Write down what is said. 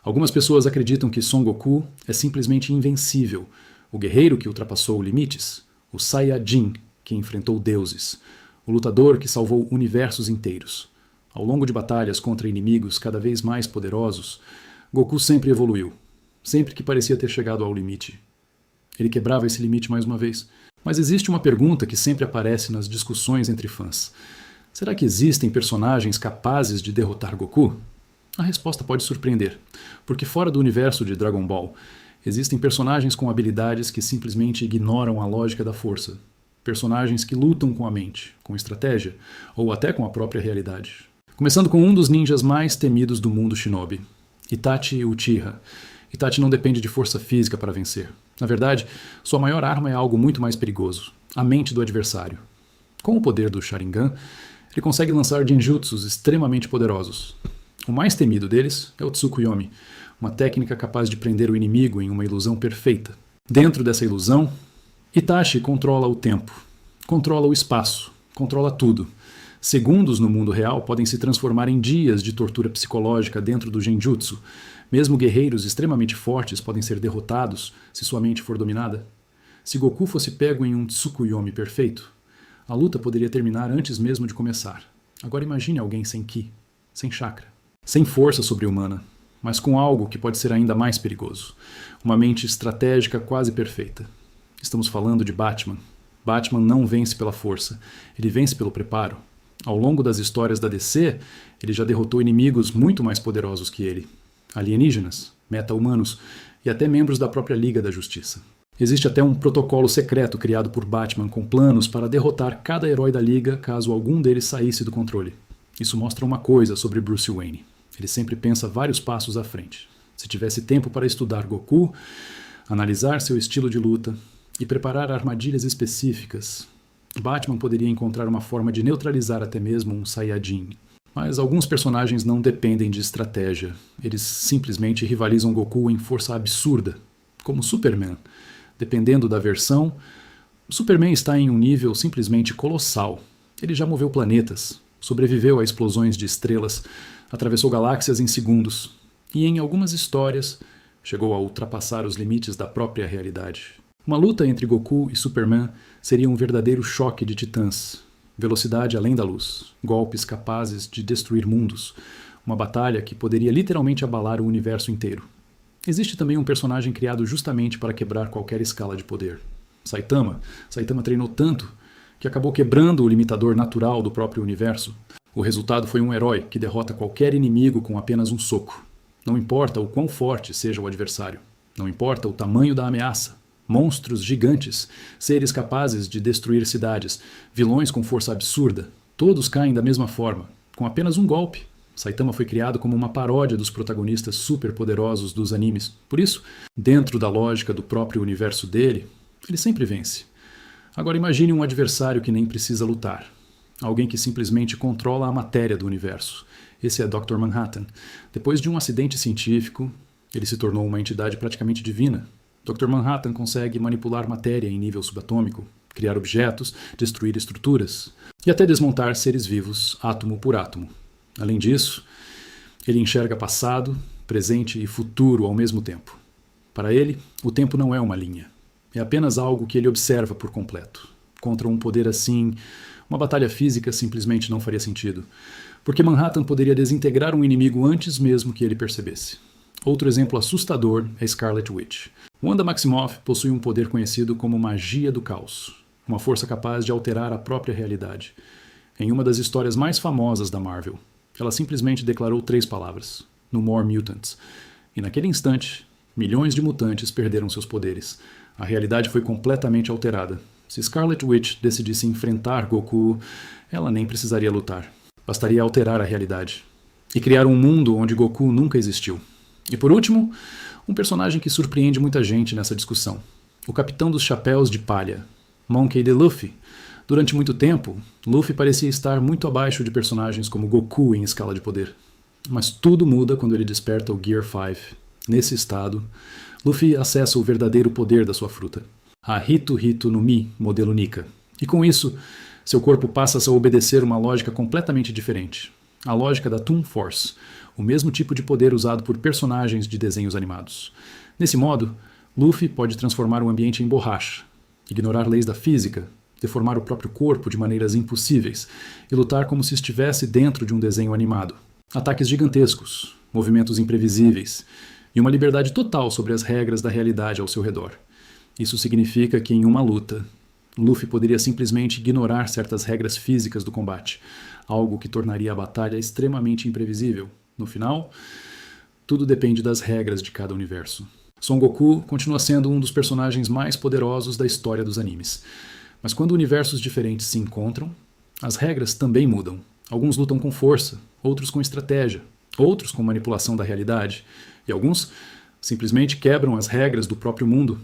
Algumas pessoas acreditam que Son Goku é simplesmente invencível, o guerreiro que ultrapassou limites, o Saiyajin que enfrentou deuses, o lutador que salvou universos inteiros. Ao longo de batalhas contra inimigos cada vez mais poderosos, Goku sempre evoluiu, sempre que parecia ter chegado ao limite. Ele quebrava esse limite mais uma vez. Mas existe uma pergunta que sempre aparece nas discussões entre fãs. Será que existem personagens capazes de derrotar Goku? A resposta pode surpreender, porque fora do universo de Dragon Ball, existem personagens com habilidades que simplesmente ignoram a lógica da força. Personagens que lutam com a mente, com estratégia, ou até com a própria realidade. Começando com um dos ninjas mais temidos do mundo shinobi, Itachi Uchiha. Itachi não depende de força física para vencer. Na verdade, sua maior arma é algo muito mais perigoso, a mente do adversário. Com o poder do Sharingan, ele consegue lançar genjutsus extremamente poderosos. O mais temido deles é o Tsukuyomi, uma técnica capaz de prender o inimigo em uma ilusão perfeita. Dentro dessa ilusão, Itachi controla o tempo, controla o espaço, controla tudo. Segundos no mundo real podem se transformar em dias de tortura psicológica dentro do genjutsu. Mesmo guerreiros extremamente fortes podem ser derrotados se sua mente for dominada. Se Goku fosse pego em um Tsukuyomi perfeito, a luta poderia terminar antes mesmo de começar. Agora imagine alguém sem Ki, sem chakra, sem força sobre-humana, mas com algo que pode ser ainda mais perigoso. Uma mente estratégica quase perfeita. Estamos falando de Batman. Batman não vence pela força, ele vence pelo preparo. Ao longo das histórias da DC, ele já derrotou inimigos muito mais poderosos que ele. Alienígenas, meta-humanos e até membros da própria Liga da Justiça. Existe até um protocolo secreto criado por Batman com planos para derrotar cada herói da Liga caso algum deles saísse do controle. Isso mostra uma coisa sobre Bruce Wayne. Ele sempre pensa vários passos à frente. Se tivesse tempo para estudar Goku, analisar seu estilo de luta e preparar armadilhas específicas, Batman poderia encontrar uma forma de neutralizar até mesmo um Saiyajin. Mas alguns personagens não dependem de estratégia. Eles simplesmente rivalizam Goku em força absurda, como Superman. Dependendo da versão, Superman está em um nível simplesmente colossal. Ele já moveu planetas, sobreviveu a explosões de estrelas, atravessou galáxias em segundos e, em algumas histórias, chegou a ultrapassar os limites da própria realidade. Uma luta entre Goku e Superman seria um verdadeiro choque de titãs. Velocidade além da luz, golpes capazes de destruir mundos, uma batalha que poderia literalmente abalar o universo inteiro. Existe também um personagem criado justamente para quebrar qualquer escala de poder. Saitama. Saitama treinou tanto que acabou quebrando o limitador natural do próprio universo. O resultado foi um herói que derrota qualquer inimigo com apenas um soco. Não importa o quão forte seja o adversário. Não importa o tamanho da ameaça. Monstros gigantes, seres capazes de destruir cidades, vilões com força absurda, todos caem da mesma forma, com apenas um golpe. Saitama foi criado como uma paródia dos protagonistas superpoderosos dos animes. Por isso, dentro da lógica do próprio universo dele, ele sempre vence. Agora imagine um adversário que nem precisa lutar. Alguém que simplesmente controla a matéria do universo. Esse é Dr. Manhattan. Depois de um acidente científico, ele se tornou uma entidade praticamente divina. Dr. Manhattan consegue manipular matéria em nível subatômico, criar objetos, destruir estruturas e até desmontar seres vivos átomo por átomo. Além disso, ele enxerga passado, presente e futuro ao mesmo tempo. Para ele, o tempo não é uma linha. É apenas algo que ele observa por completo. Contra um poder assim, uma batalha física simplesmente não faria sentido, porque Manhattan poderia desintegrar um inimigo antes mesmo que ele percebesse. Outro exemplo assustador é Scarlet Witch. Wanda Maximoff possui um poder conhecido como magia do caos, uma força capaz de alterar a própria realidade. Em uma das histórias mais famosas da Marvel, ela simplesmente declarou 3 palavras: No more mutants. E naquele instante, milhões de mutantes perderam seus poderes. A realidade foi completamente alterada. Se Scarlet Witch decidisse enfrentar Goku, ela nem precisaria lutar. Bastaria alterar a realidade e criar um mundo onde Goku nunca existiu. E por último, um personagem que surpreende muita gente nessa discussão. O Capitão dos Chapéus de Palha, Monkey D. Luffy. Durante muito tempo, Luffy parecia estar muito abaixo de personagens como Goku em escala de poder. Mas tudo muda quando ele desperta o Gear 5. Nesse estado, Luffy acessa o verdadeiro poder da sua fruta, a Hito Hito no Mi, modelo Nika. E com isso, seu corpo passa a obedecer uma lógica completamente diferente. a lógica da Toon Force, o mesmo tipo de poder usado por personagens de desenhos animados. Nesse modo, Luffy pode transformar o ambiente em borracha, ignorar leis da física, deformar o próprio corpo de maneiras impossíveis e lutar como se estivesse dentro de um desenho animado. Ataques gigantescos, movimentos imprevisíveis e uma liberdade total sobre as regras da realidade ao seu redor. Isso significa que em uma luta, Luffy poderia simplesmente ignorar certas regras físicas do combate, algo que tornaria a batalha extremamente imprevisível. No final, tudo depende das regras de cada universo. Son Goku continua sendo um dos personagens mais poderosos da história dos animes. Mas quando universos diferentes se encontram, as regras também mudam. Alguns lutam com força, outros com estratégia, outros com manipulação da realidade, e alguns simplesmente quebram as regras do próprio mundo.